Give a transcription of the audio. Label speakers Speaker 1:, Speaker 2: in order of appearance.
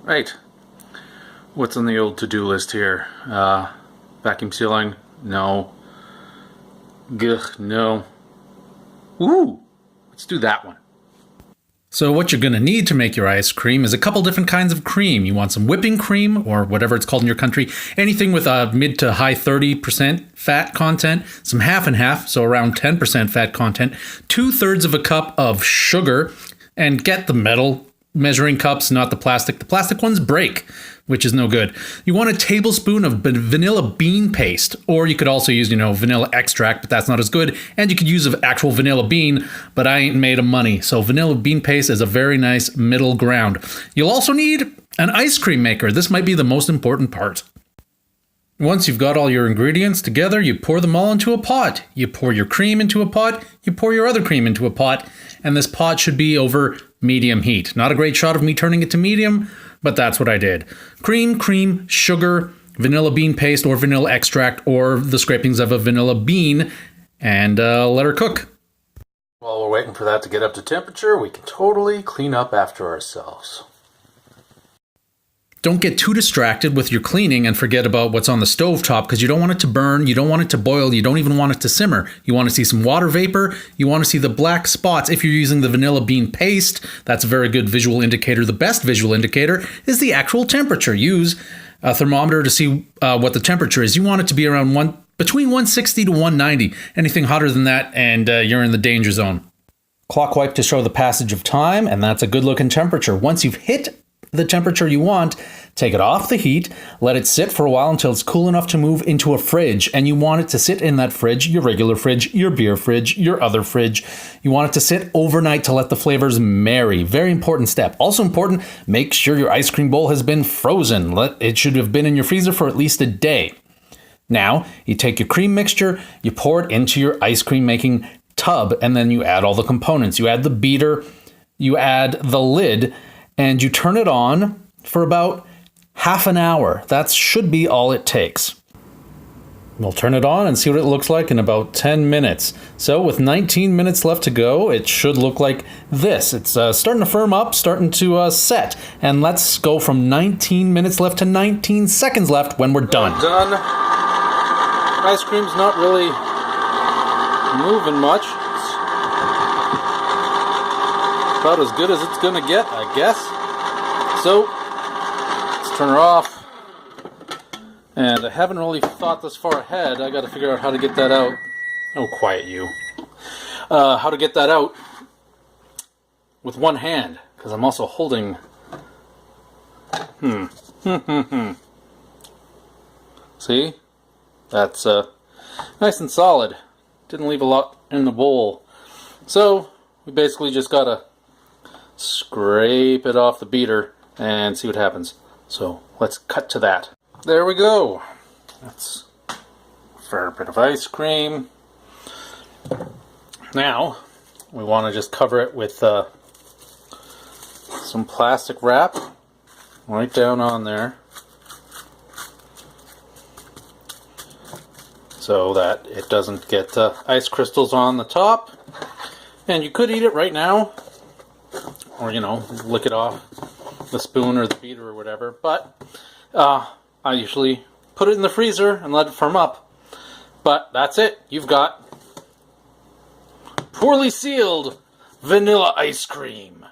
Speaker 1: Right. What's on the old to-do list here? Vacuum sealing? No. Gugh, no. Ooh! Let's do that one.
Speaker 2: So what you're going to need to make your ice cream is a couple different kinds of cream. You want some whipping cream, or whatever it's called in your country, anything with a mid to high 30% fat content, some half and half, so around 10% fat content, 2/3 of a cup of sugar, and get the metal measuring cups, not the plastic. The plastic ones break, which is no good. You want a tablespoon of vanilla bean paste, or you could also use, vanilla extract, but that's not as good. And you could use an actual vanilla bean, but I ain't made of money. So vanilla bean paste is a very nice middle ground. You'll also need an ice cream maker. This might be the most important part. Once you've got all your ingredients together, you pour them all into a pot. You pour your cream into a pot, you pour your other cream into a pot, and this pot should be over medium heat. Not a great shot of me turning it to medium, but that's what I did. Cream, sugar, vanilla bean paste or vanilla extract or the scrapings of a vanilla bean, and let her cook.
Speaker 1: While we're waiting for that to get up to temperature, we can totally clean up after ourselves.
Speaker 2: Don't get too distracted with your cleaning and forget about what's on the stovetop, because you don't want it to burn, you don't want it to boil, you don't even want it to simmer. You want to see some water vapor, you want to see the black spots. If you're using the vanilla bean paste, that's a very good visual indicator. The best visual indicator is the actual temperature. Use a thermometer to see what the temperature is. You want it to be around between 160 to 190. Anything hotter than that and you're in the danger zone. Clock wipe to show the passage of time, and that's a good looking temperature. Once you've hit the temperature you want, take it off the heat, let it sit for a while until it's cool enough to move into a fridge. And you want it to sit in that fridge, your regular fridge, your beer fridge, your other fridge. You want it to sit overnight to let the flavors marry. Very important step. Also important, make sure your ice cream bowl has been frozen. It should have been in your freezer for at least a day. Now, you take your cream mixture, you pour it into your ice cream making tub, and then you add all the components. You add the beater, you add the lid, and you turn it on for about half an hour. That should be all it takes. We'll turn it on and see what it looks like in about 10 minutes. So with 19 minutes left to go, it should look like this. It's starting to firm up, starting to set. And let's go from 19 minutes left to 19 seconds left when we're done.
Speaker 1: Done. Ice cream's not really moving much. About as good as it's gonna get, I guess. So let's turn her off. And I haven't really thought this far ahead. I gotta figure out how to get that out. Oh, quiet you. How to get that out with one hand, because I'm also holding. See? That's nice and solid. Didn't leave a lot in the bowl. So we basically just gotta scrape it off the beater and see what happens. So let's cut to that. There we go. That's a fair bit of ice cream. Now we want to just cover it with some plastic wrap right down on there so that it doesn't get ice crystals on the top. And you could eat it right now, or lick it off the spoon or the beater or whatever, but I usually put it in the freezer and let it firm up. But that's it. You've got poorly sealed vanilla ice cream.